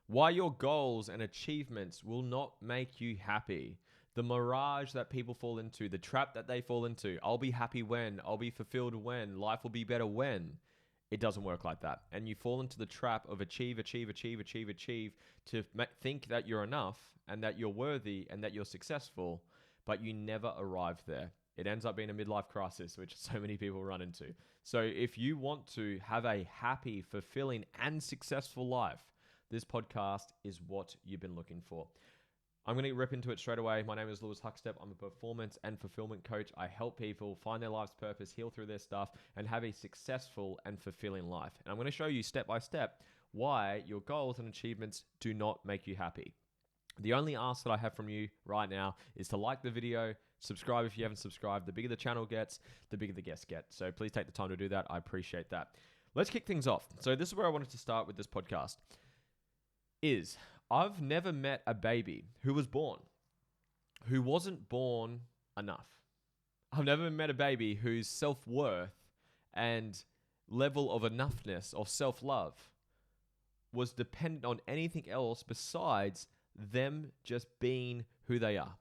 Why your goals and achievements will not make you happy. The mirage that people fall into, the trap that they fall into. I'll be happy when, I'll be fulfilled when, life will be better when. It doesn't work like that. And you fall into the trap of achieve to think that you're enough and that you're worthy and that you're successful, but you never arrive there. It ends up being a midlife crisis, which so many people run into. So if you want to have a happy, fulfilling, and successful life, this podcast is what you've been looking for. I'm going to rip into it straight away. My name is Lewis Huckstep. I'm a performance and fulfillment coach. I help people find their life's purpose, heal through their stuff, and have a successful and fulfilling life. And I'm going to show you step by step why your goals and achievements do not make you happy. The only ask that I have from you right now is to like the video, subscribe if you haven't subscribed. The bigger the channel gets, the bigger the guests get. So please take the time to do that. I appreciate that. Let's kick things off. So this is where I wanted to start with this podcast. I've never met a baby who wasn't born enough. I've never met a baby whose self-worth and level of enoughness or self-love was dependent on anything else besides them just being who they are.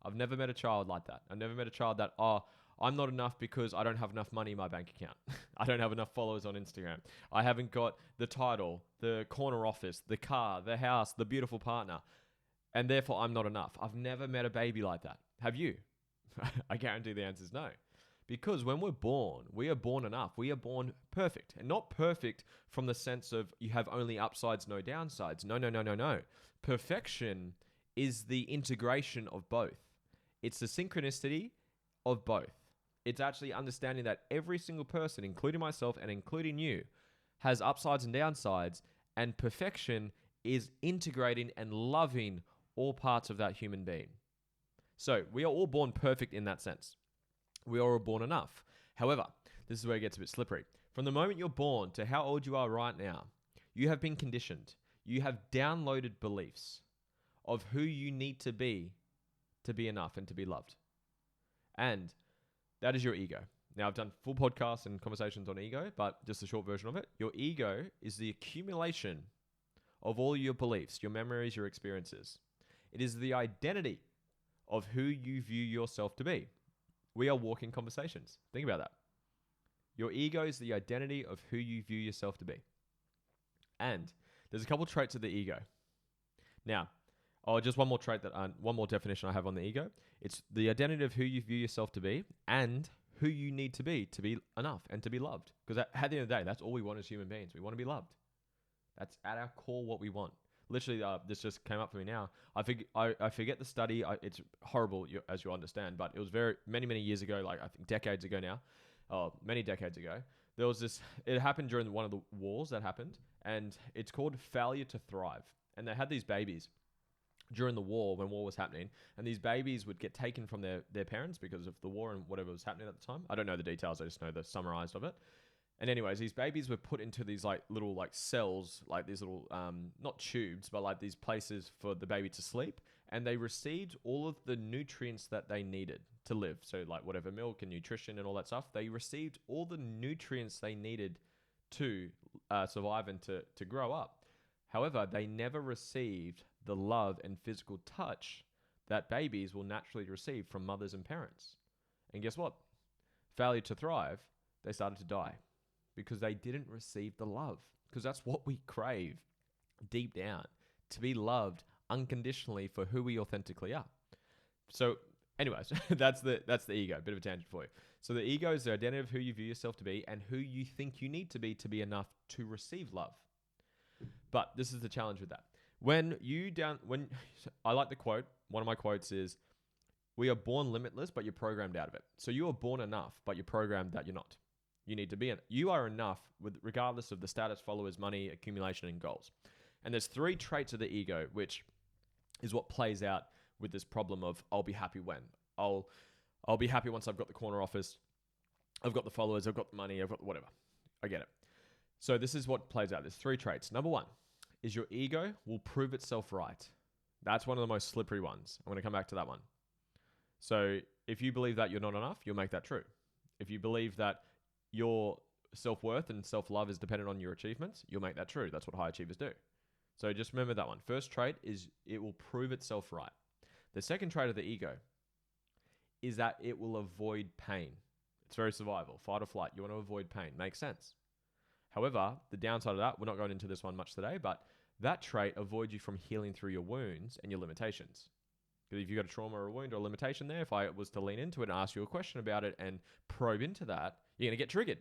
I've never met a child like that. I've never met a child that, I'm not enough because I don't have enough money in my bank account. I don't have enough followers on Instagram. I haven't got the title, the corner office, the car, the house, the beautiful partner, and therefore I'm not enough. I've never met a baby like that. Have you? I guarantee the answer is no. Because when we're born, we are born enough. We are born perfect. And not perfect from the sense of you have only upsides, no downsides. No. Perfection is the integration of both. It's the synchronicity of both. It's actually understanding that every single person, including myself and including you, has upsides and downsides, and perfection is integrating and loving all parts of that human being. So we are all born perfect in that sense. We are all born enough. However, this is where it gets a bit slippery. From the moment you're born to how old you are right now, you have been conditioned. You have downloaded beliefs of who you need to be enough and to be loved. And that is your ego. Now, I've done full podcasts and conversations on ego, but just a short version of it. Your ego is the accumulation of all your beliefs, your memories, your experiences. It is the identity of who you view yourself to be. We are walking conversations. Think about that. Your ego is the identity of who you view yourself to be. And there's a couple traits of the ego. Now, just one more trait one more definition I have on the ego. It's the identity of who you view yourself to be and who you need to be enough and to be loved. Because at the end of the day, that's all we want as human beings. We want to be loved. That's at our core what we want. Literally, this just came up for me now. I forget the study. It's horrible, as you understand, but it was many years ago, like I think decades ago now, many decades ago. There was this, it happened during one of the wars that happened, and it's called failure to thrive. And they had these babies during the war, when war was happening, and these babies would get taken from their parents because of the war and whatever was happening at the time. I don't know the details, I just know the summarized of it. And anyways, these babies were put into these little cells, like these little, not tubes, but like these places for the baby to sleep. And they received all of the nutrients that they needed to live. So like whatever milk and nutrition and all that stuff, they received all the nutrients they needed to survive and to grow up. However, they never received the love and physical touch that babies will naturally receive from mothers and parents. And guess what? Failure to thrive, they started to die because they didn't receive the love. Because that's what we crave deep down, to be loved unconditionally for who we authentically are. So anyways, that's the ego. Bit of a tangent for you. So the ego is the identity of who you view yourself to be and who you think you need to be enough to receive love. But this is the challenge with that. I like the quote, one of my quotes is, we are born limitless, but you're programmed out of it. So you are born enough, but you're programmed that you're not. You need to be you are enough regardless of the status, followers, money, accumulation, and goals. And there's 3 traits of the ego, which is what plays out with this problem of I'll be happy when. I'll be happy once I've got the corner office, I've got the followers, I've got the money, I've got whatever. I get it. So this is what plays out. There's 3 traits. Number 1 is your ego will prove itself right. That's one of the most slippery ones. I'm going to come back to that one. So if you believe that you're not enough, you'll make that true. If you believe that your self-worth and self-love is dependent on your achievements, you'll make that true. That's what high achievers do. So just remember that one. First trait is it will prove itself right. The second trait of the ego is that it will avoid pain. It's very survival, fight or flight. You want to avoid pain. Makes sense. However, the downside of that, we're not going into this one much today, but that trait avoids you from healing through your wounds and your limitations. Because if you've got a trauma or a wound or a limitation there, if I was to lean into it and ask you a question about it and probe into that, you're going to get triggered.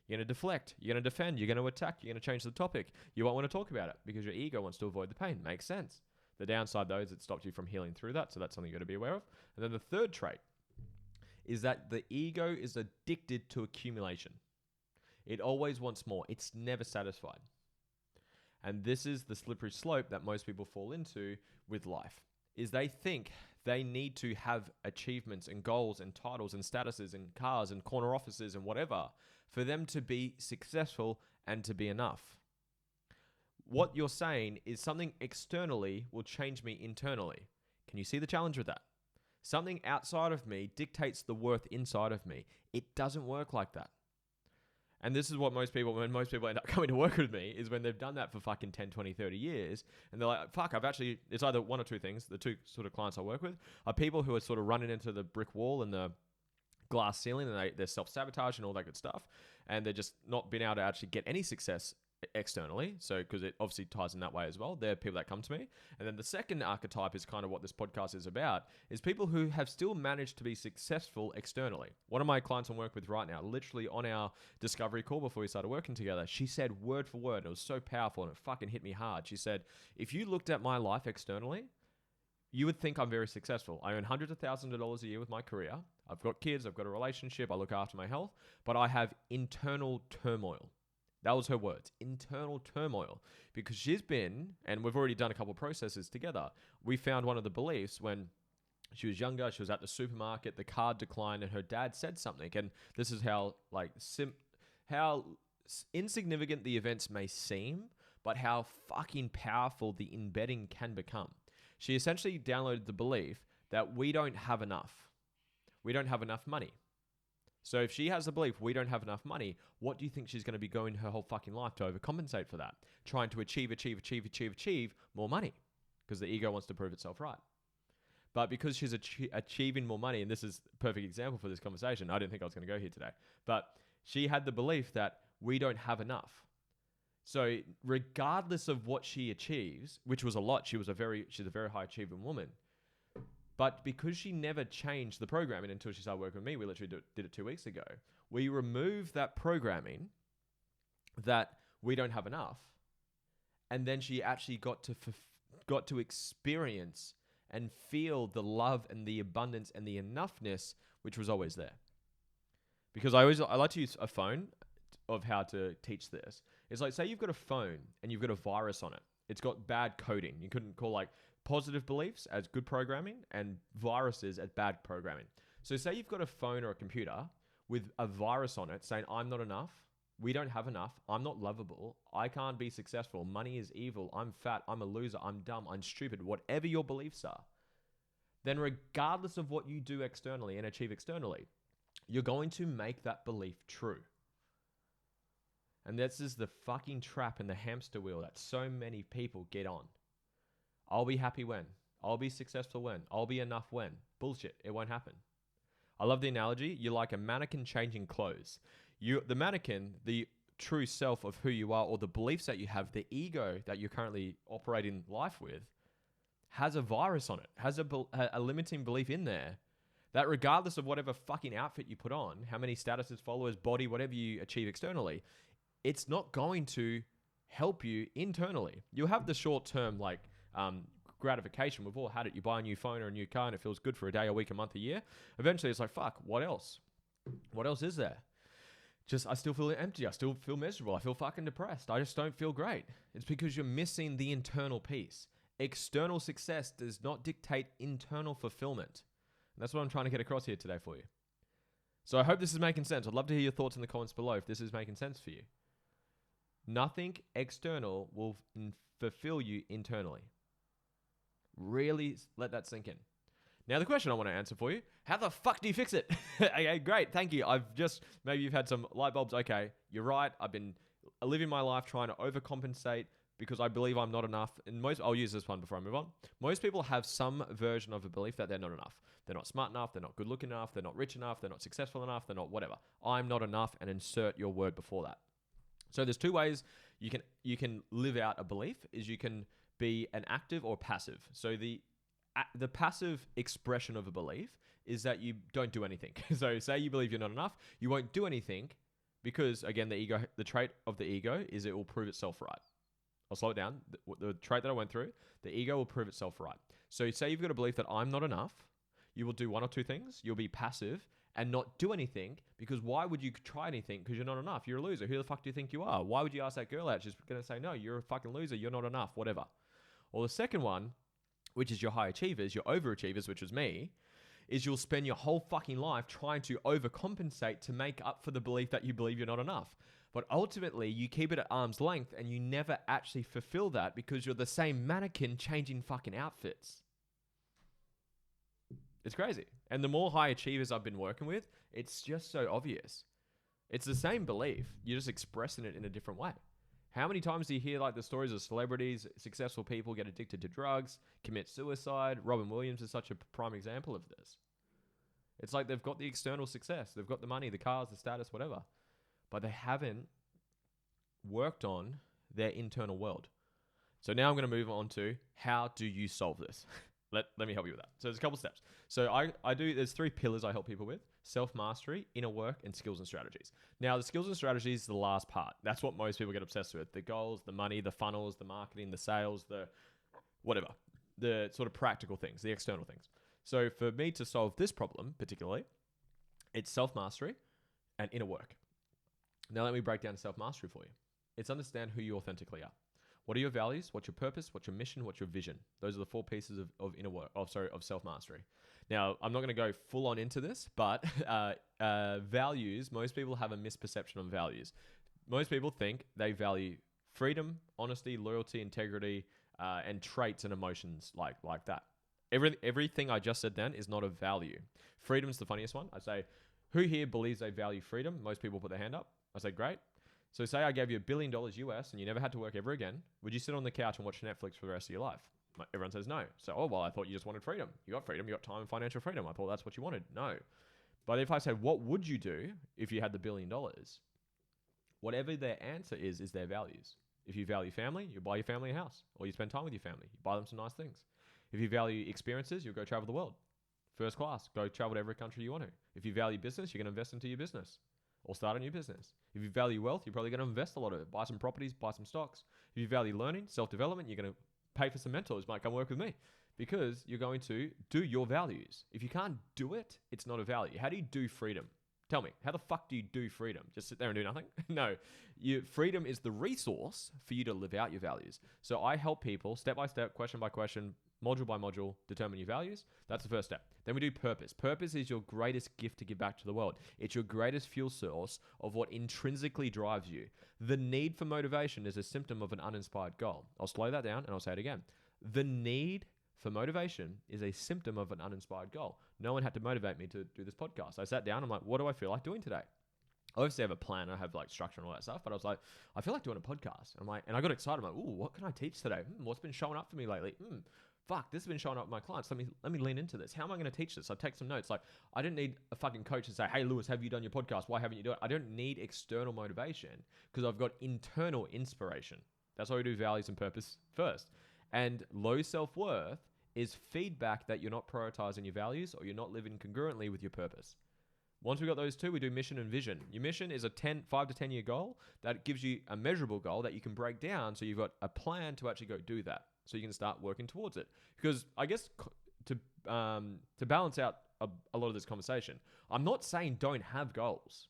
You're going to deflect. You're going to defend. You're going to attack. You're going to change the topic. You won't want to talk about it because your ego wants to avoid the pain. Makes sense. The downside, though, is it stops you from healing through that. So that's something you've got to be aware of. And then the third trait is that the ego is addicted to accumulation. It always wants more. It's never satisfied. And this is the slippery slope that most people fall into with life, is they think they need to have achievements and goals and titles and statuses and cars and corner offices and whatever for them to be successful and to be enough. What you're saying is something externally will change me internally. Can you see the challenge with that? Something outside of me dictates the worth inside of me. It doesn't work like that. And this is what when most people end up coming to work with me, is when they've done that for fucking 10, 20, 30 years. And they're like, fuck, it's either one or two things. The two sort of clients I work with are people who are sort of running into the brick wall and the glass ceiling, and they're self-sabotage and all that good stuff. And they're just not being able to actually get any success externally. So, because it obviously ties in that way as well. They're people that come to me. And then the second archetype is kind of what this podcast is about, is people who have still managed to be successful externally. One of my clients I'm working with right now, literally on our discovery call before we started working together, she said word for word, it was so powerful and it fucking hit me hard. She said, if you looked at my life externally, you would think I'm very successful. I earn hundreds of thousands of dollars a year with my career. I've got kids, I've got a relationship, I look after my health, but I have internal turmoil. That was her words, internal turmoil, because she's been, and we've already done a couple of processes together. We found one of the beliefs when she was younger, she was at the supermarket, the card declined, and her dad said something. And this is how insignificant the events may seem, but how fucking powerful the embedding can become. She essentially downloaded the belief that we don't have enough. We don't have enough money. So if she has the belief we don't have enough money, what do you think she's going to be going her whole fucking life to overcompensate for that? Trying to achieve more money, because the ego wants to prove itself right. But because she's achieving more money, and this is a perfect example for this conversation, I didn't think I was going to go here today, but she had the belief that we don't have enough. So regardless of what she achieves, which was a lot, she's a very high achieving woman. But because she never changed the programming until she started working with me, we literally did it 2 weeks ago. We removed that programming that we don't have enough. And then she actually got to experience and feel the love and the abundance and the enoughness, which was always there. Because I like to use a phone of how to teach this. It's like, say you've got a phone and you've got a virus on it. It's got bad coding. You couldn't call like positive beliefs as good programming and viruses as bad programming. So say you've got a phone or a computer with a virus on it saying, I'm not enough, we don't have enough, I'm not lovable, I can't be successful, money is evil, I'm fat, I'm a loser, I'm dumb, I'm stupid, whatever your beliefs are, then regardless of what you do externally and achieve externally, you're going to make that belief true. And this is the fucking trap and the hamster wheel that so many people get on. I'll be happy when. I'll be successful when. I'll be enough when. Bullshit. It won't happen. I love the analogy. You're like a mannequin changing clothes. The mannequin, the true self of who you are, or the beliefs that you have, the ego that you're currently operating life with, has a virus on it, has a limiting belief in there that regardless of whatever fucking outfit you put on, how many statuses, followers, body, whatever you achieve externally, it's not going to help you internally. You'll have the short term, gratification. We've all had it. You buy a new phone or a new car and it feels good for a day, a week, a month, a year. Eventually it's like, fuck, what else? What else is there? I still feel empty. I still feel miserable. I feel fucking depressed. I just don't feel great. It's because you're missing the internal piece. External success does not dictate internal fulfillment. And that's what I'm trying to get across here today for you. So I hope this is making sense. I'd love to hear your thoughts in the comments below if this is making sense for you. Nothing external will fulfill you internally. Really let that sink in. Now the question I want to answer for you, how the fuck do you fix it? Okay, great, thank you. Maybe you've had some light bulbs. Okay, you're right. I've been living my life trying to overcompensate, because I believe I'm not enough. And I'll use this one before I move on. Most people have some version of a belief that they're not enough. They're not smart enough. They're not good looking enough. They're not rich enough. They're not successful enough. They're not whatever. I'm not enough, and insert your word before that. So there's two ways you can live out a belief. Is you can be an active or passive. So the passive expression of a belief is that you don't do anything. So say you believe you're not enough, you won't do anything because, again, the trait of the ego is it will prove itself right. I'll slow it down. The trait that I went through, the ego will prove itself right. So say you've got a belief that I'm not enough, you will do one or two things. You'll be passive and not do anything, because why would you try anything? Because you're not enough. You're a loser. Who the fuck do you think you are? Why would you ask that girl out? She's going to say, no, you're a fucking loser. You're not enough, whatever. Or the second one, which is your high achievers, your overachievers, which was me, is you'll spend your whole fucking life trying to overcompensate to make up for the belief that you believe you're not enough. But ultimately, you keep it at arm's length and you never actually fulfill that because you're the same mannequin changing fucking outfits. It's crazy. And the more high achievers I've been working with, it's just so obvious. It's the same belief. You're just expressing it in a different way. How many times do you hear like the stories of celebrities, successful people get addicted to drugs, commit suicide? Robin Williams is such a prime example of this. It's like they've got the external success. They've got the money, the cars, the status, whatever. But they haven't worked on their internal world. So now I'm going to move on to how do you solve this? Let me help you with that. So there's a couple steps. So there's 3 pillars I help people with: self-mastery, inner work, and skills and strategies. Now, the skills and strategies is the last part. That's what most people get obsessed with. The goals, the money, the funnels, the marketing, the sales, the whatever. The sort of practical things, the external things. So for me to solve this problem particularly, it's self-mastery and inner work. Now let me break down self-mastery for you. It's understand who you authentically are. What are your values? What's your purpose? What's your mission? What's your vision? Those are the 4 pieces of inner work. Of self-mastery. Now, I'm not going to go full on into this, but values, most people have a misperception on values. Most people think they value freedom, honesty, loyalty, integrity, and traits and emotions like that. Everything I just said then is not a value. Freedom's the funniest one. I say, who here believes they value freedom? Most people put their hand up. I say, great. So say I gave you $1 billion US and you never had to work ever again. Would you sit on the couch and watch Netflix for the rest of your life? Everyone says no. So, I thought you just wanted freedom. You got freedom. You got time and financial freedom. I thought that's what you wanted. No. But if I say, what would you do if you had the $1 billion? Whatever their answer is their values. If you value family, you buy your family a house, or you spend time with your family. You buy them some nice things. If you value experiences, you'll go travel the world. First class, go travel to every country you want to. If you value business, you're going to invest into your business or start a new business. If you value wealth, you're probably going to invest a lot of it. Buy some properties, buy some stocks. If you value learning, self-development, you're going to pay for some mentors, might come work with me, because you're going to do your values. If you can't do it, it's not a value. How do you do freedom? Tell me, how the fuck do you do freedom? Just sit there and do nothing? No, freedom is the resource for you to live out your values. So I help people step by step, question by question, module by module, determine your values. That's the first step. Then we do purpose. Purpose is your greatest gift to give back to the world. It's your greatest fuel source of what intrinsically drives you. The need for motivation is a symptom of an uninspired goal. I'll slow that down and I'll say it again. The need for motivation is a symptom of an uninspired goal. No one had to motivate me to do this podcast. I sat down, I'm like, what do I feel like doing today? I obviously have a plan, I have like structure and all that stuff, but I was like, I feel like doing a podcast. And I got excited. I'm like, ooh, what can I teach today? What's been showing up for me lately? Fuck, this has been showing up with my clients. Let me lean into this. How am I going to teach this? I take some notes. Like, I didn't need a fucking coach to say, hey, Lewis, have you done your podcast? Why haven't you done it? I don't need external motivation because I've got internal inspiration. That's why we do values and purpose first. And low self-worth is feedback that you're not prioritizing your values or you're not living congruently with your purpose. Once we got those two, we do mission and vision. Your mission is a 5 to 10 year goal that gives you a measurable goal that you can break down, so you've got a plan to actually go do that, so you can start working towards it. Because I guess to balance out a lot of this conversation, I'm not saying don't have goals.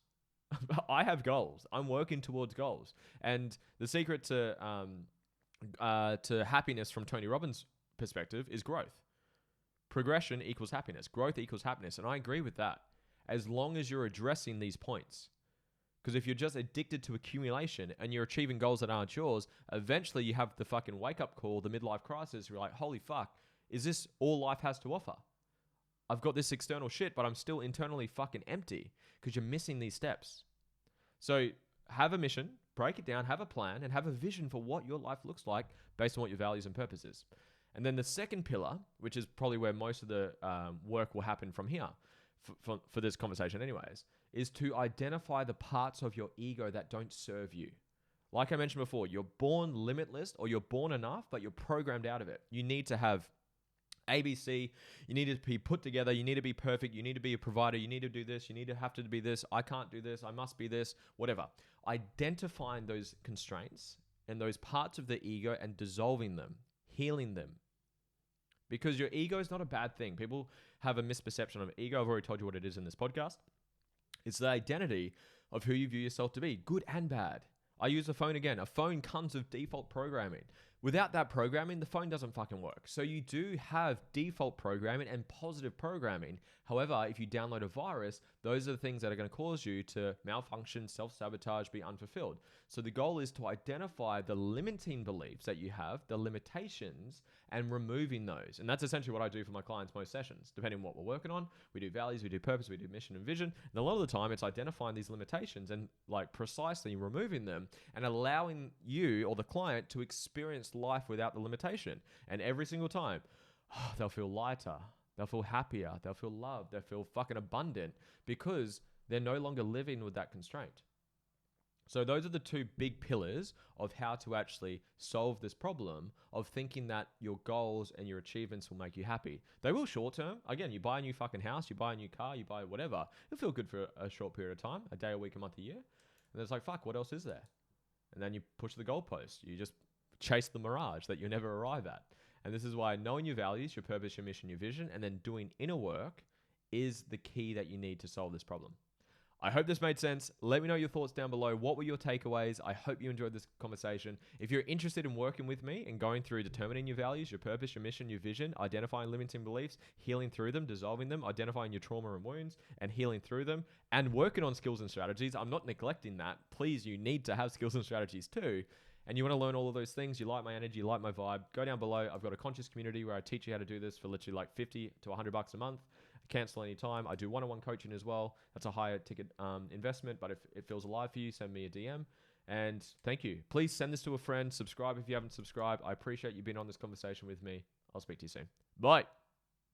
I have goals. I'm working towards goals. And the secret to happiness from Tony Robbins' perspective is growth. Progression equals happiness. Growth equals happiness. And I agree with that, as long as you're addressing these points. Because if you're just addicted to accumulation and you're achieving goals that aren't yours, eventually you have the fucking wake-up call, the midlife crisis. You're like, holy fuck, is this all life has to offer? I've got this external shit, but I'm still internally fucking empty because you're missing these steps. So have a mission, break it down, have a plan, and have a vision for what your life looks like based on what your values and purpose is. And then the second pillar, which is probably where most of the work will happen from here for this conversation anyways, is to identify the parts of your ego that don't serve you. Like I mentioned before, you're born limitless or you're born enough, but you're programmed out of it. You need to have ABC, you need to be put together, you need to be perfect, you need to be a provider, you need to do this, you need to have to be this, I can't do this, I must be this, whatever. Identifying those constraints and those parts of the ego and dissolving them, healing them. Because your ego is not a bad thing. People have a misperception of ego. I've already told you what it is in this podcast. It's the identity of who you view yourself to be, good and bad. I use a phone again. A phone comes with default programming. Without that programming, the phone doesn't fucking work. So you do have default programming and positive programming. However, if you download a virus, those are the things that are going to cause you to malfunction, self-sabotage, be unfulfilled. So the goal is to identify the limiting beliefs that you have, the limitations, and removing those. And that's essentially what I do for my clients most sessions. Depending on what we're working on, we do values, we do purpose, we do mission and vision. And a lot of the time, it's identifying these limitations and like precisely removing them and allowing you or the client to experience life without the limitation. And every single time, they'll feel lighter, they'll feel happier, they'll feel loved, they'll feel fucking abundant because they're no longer living with that constraint. So those are the two big pillars of how to actually solve this problem of thinking that your goals and your achievements will make you happy. They will short term. Again, you buy a new fucking house, you buy a new car, you buy whatever. It'll feel good for a short period of time, a day, a week, a month, a year. And it's like, fuck, what else is there? And then you push the goalpost. You just chase the mirage that you never arrive at. And this is why knowing your values, your purpose, your mission, your vision, and then doing inner work is the key that you need to solve this problem. I hope this made sense. Let me know your thoughts down below. What were your takeaways? I hope you enjoyed this conversation. If you're interested in working with me and going through determining your values, your purpose, your mission, your vision, identifying limiting beliefs, healing through them, dissolving them, identifying your trauma and wounds and healing through them, and working on skills and strategies, I'm not neglecting that. Please, you need to have skills and strategies too. And you want to learn all of those things, you like my energy, you like my vibe, go down below. I've got a conscious community where I teach you how to do this for literally like $50 to $100 a month. Cancel anytime. I do one-on-one coaching as well. That's a higher ticket investment, but if it feels alive for you, send me a DM. And thank you. Please send this to a friend. Subscribe if you haven't subscribed. I appreciate you being on this conversation with me. I'll speak to you soon. Bye.